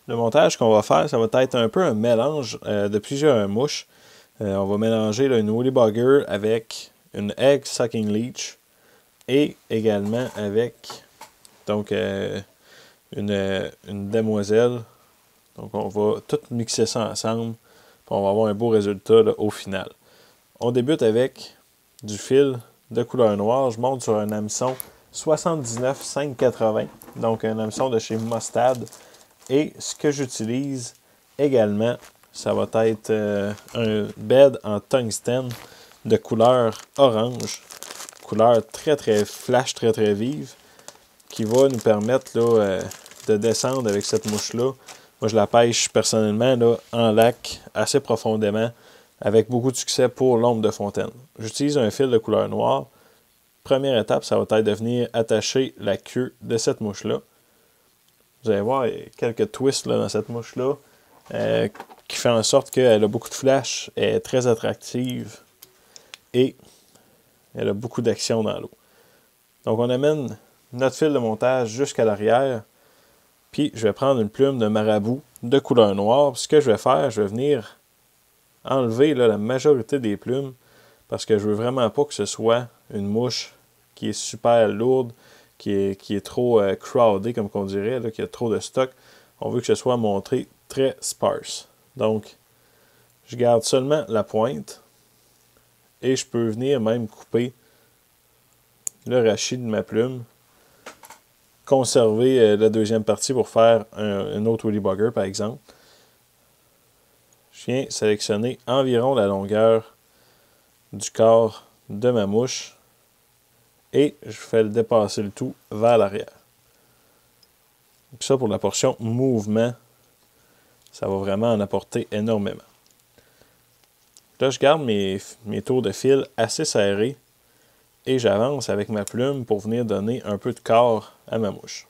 Le montage qu'on va faire, ça va être un peu un mélange de plusieurs mouches. On va mélanger là, une Woolly Bugger avec une Egg Sucking Leech et également avec donc une demoiselle. Donc on va tout mixer ça ensemble. Puis on va avoir un beau résultat là, au final. On débute avec du fil de couleur noire. Je monte sur un hameçon 79 580. Donc un hameçon de chez Mustad. Et ce que j'utilise également, ça va être un bed en tungstène de couleur orange. Couleur très très flash, très très vive. Qui va nous permettre là, de descendre avec cette mouche-là. Moi, je la pêche personnellement là, en lac assez profondément avec beaucoup de succès pour l'ombre de fontaine. J'utilise un fil de couleur noire. Première étape, ça va être de venir attacher la queue de cette mouche-là. Vous allez voir, il y a quelques twists là, dans cette mouche-là qui fait en sorte qu'elle a beaucoup de flash, elle est très attractive et elle a beaucoup d'action dans l'eau. Donc, on amène notre fil de montage jusqu'à l'arrière. Puis, je vais prendre une plume de marabout de couleur noire. Ce que je vais faire, je vais venir enlever là, la majorité des plumes parce que je veux vraiment pas que ce soit une mouche qui est super lourde, qui est trop crowded, comme on dirait, là, qui a trop de stock. On veut que ce soit montré très sparse. Donc, je garde seulement la pointe et je peux venir même couper le rachis de ma plume, conserver la deuxième partie pour faire un autre Woolly Bugger, par exemple. Je viens sélectionner environ la longueur du corps de ma mouche et je fais le dépasser le tout vers l'arrière. Ça, pour la portion mouvement, ça va vraiment en apporter énormément. Là, je garde mes tours de fil assez serrés et j'avance avec ma plume pour venir donner un peu de corps à ma mouche.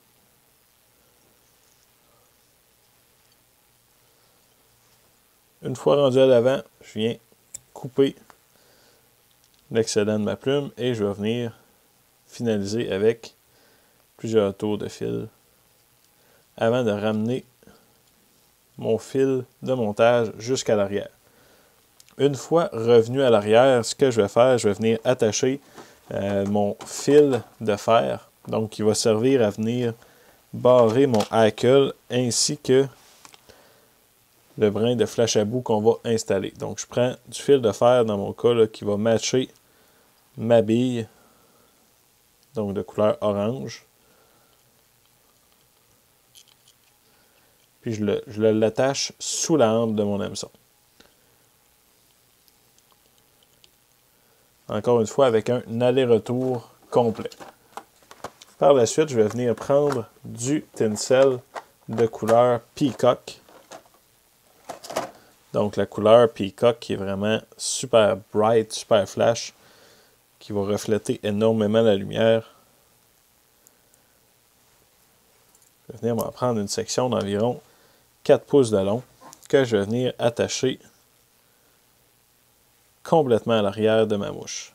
Une fois rendu à l'avant, je viens couper l'excédent de ma plume et je vais venir finaliser avec plusieurs tours de fil avant de ramener mon fil de montage jusqu'à l'arrière. Une fois revenu à l'arrière, ce que je vais faire, je vais venir attacher mon fil de fer, donc qui va servir à venir barrer mon hackle ainsi que le brin de flash à bout qu'on va installer. Donc je prends du fil de fer dans mon cas là, qui va matcher ma bille, donc de couleur orange. Puis je l'attache sous la hampe de mon hameçon. Encore une fois avec un aller-retour complet. Par la suite, je vais venir prendre du tinsel de couleur Peacock. Donc la couleur Peacock qui est vraiment super bright, super flash, qui va refléter énormément la lumière. Je vais venir m'en prendre une section d'environ 4 pouces de long que je vais venir attacher complètement à l'arrière de ma mouche.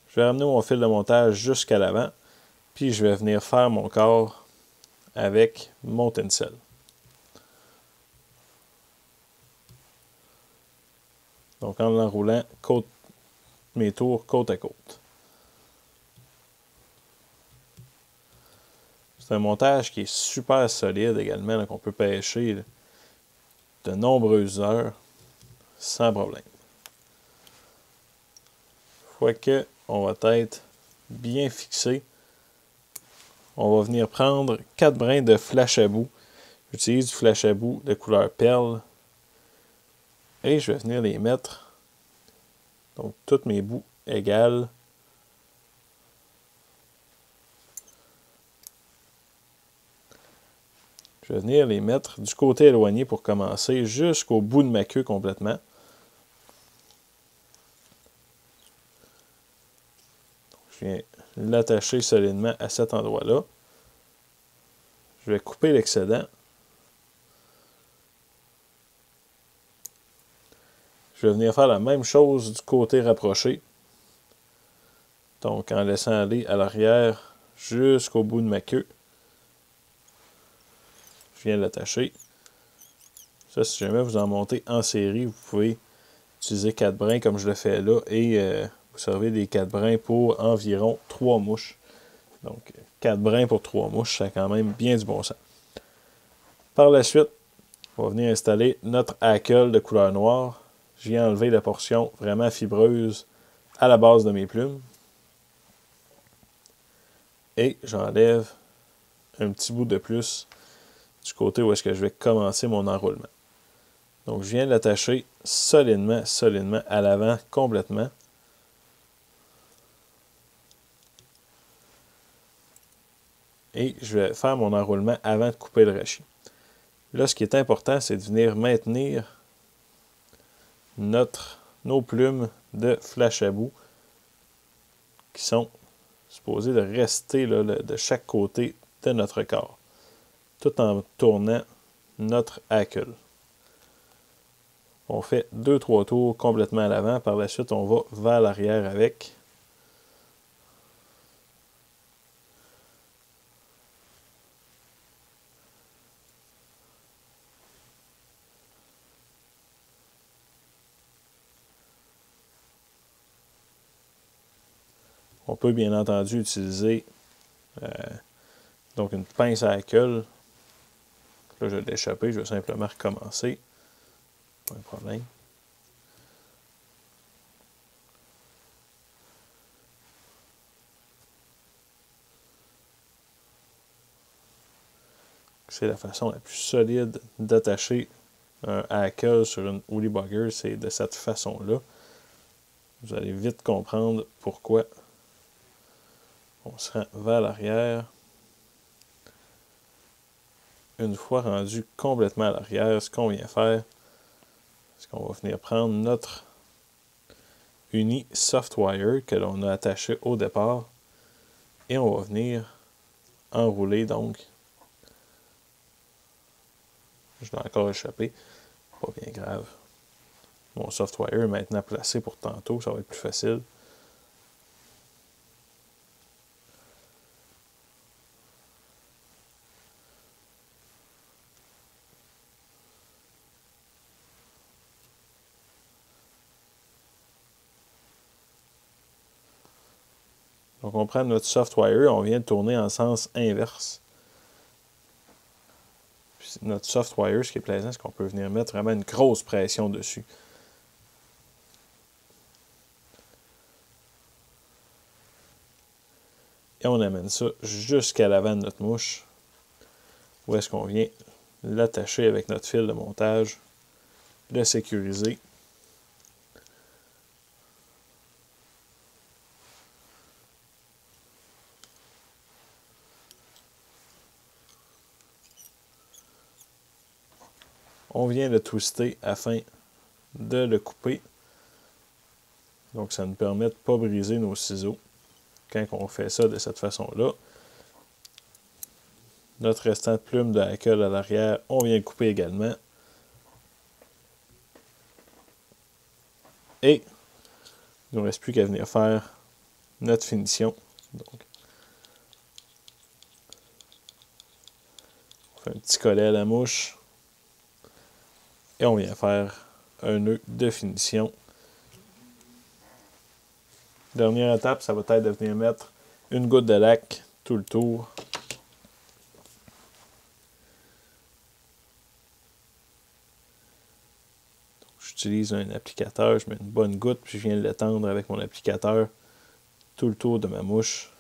Je vais ramener mon fil de montage jusqu'à l'avant, puis je vais venir faire mon corps avec mon tinsel. Donc en l'enroulant mes tours côte à côte. C'est un montage qui est super solide également, qu'on peut pêcher là, de nombreuses heures sans problème. Une fois qu'on va être bien fixé, on va venir prendre 4 brins de flash à bout. J'utilise du flash à bout de couleur perle et je vais venir les mettre, donc toutes mes bouts égales. Je vais venir les mettre du côté éloigné pour commencer jusqu'au bout de ma queue complètement. Je viens l'attacher solidement à cet endroit-là. Je vais couper l'excédent. Je vais venir faire la même chose du côté rapproché. Donc en laissant aller à l'arrière jusqu'au bout de ma queue. Je viens de l'attacher. Ça, si jamais vous en montez en série, vous pouvez utiliser 4 brins comme je le fais là et vous servez des 4 brins pour environ 3 mouches. Donc, 4 brins pour 3 mouches, ça a quand même bien du bon sens. Par la suite, on va venir installer notre hackle de couleur noire. Je viens enlever la portion vraiment fibreuse à la base de mes plumes. Et j'enlève un petit bout de plus du côté où est-ce que je vais commencer mon enroulement. Donc, je viens l'attacher solidement à l'avant complètement. Et je vais faire mon enroulement avant de couper le rachis. Là, ce qui est important, c'est de venir maintenir nos plumes de flash à bout qui sont supposées de rester là, de chaque côté de notre corps, tout en tournant notre hackle. On fait 2-3 tours complètement à l'avant. Par la suite, on va vers l'arrière avec. On peut bien entendu utiliser donc une pince à hackle. Là, je l'ai échappé, je vais simplement recommencer. Pas de problème. C'est la façon la plus solide d'attacher un hackle sur une Woolly Bugger, c'est de cette façon-là. Vous allez vite comprendre pourquoi. On se rend vers l'arrière. Une fois rendu complètement à l'arrière, ce qu'on vient faire, c'est qu'on va venir prendre notre uni soft wire que l'on a attaché au départ et on va venir enrouler donc. Je l'ai encore échappé, pas bien grave. Mon soft wire est maintenant placé pour tantôt, ça va être plus facile. Donc on prend notre soft wire, on vient de tourner en sens inverse. Puis notre soft wire, ce qui est plaisant, c'est qu'on peut venir mettre vraiment une grosse pression dessus. Et on amène ça jusqu'à l'avant de notre mouche, où est-ce qu'on vient l'attacher avec notre fil de montage, le sécuriser. On vient le twister afin de le couper. Donc ça nous permet de ne pas briser nos ciseaux quand on fait ça de cette façon-là. Notre restant de plume de hackle à l'arrière, on vient le couper également. Et il ne nous reste plus qu'à venir faire notre finition. Donc, on fait un petit collet à la mouche. Et on vient faire un nœud de finition. Dernière étape, ça va être de venir mettre une goutte de lac tout le tour. J'utilise un applicateur, je mets une bonne goutte, puis je viens l'étendre avec mon applicateur tout le tour de ma mouche.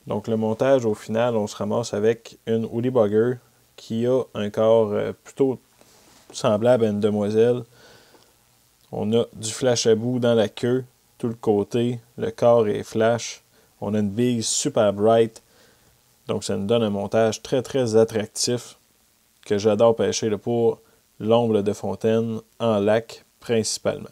Donc le montage, au final, on se ramasse avec une Woolly Bugger qui a un corps plutôt semblable à une demoiselle. On a du flash à bout dans la queue, tout le côté, le corps est flash. On a une bille super bright, donc ça nous donne un montage très très attractif que j'adore pêcher pour l'ombre de fontaine en lac principalement.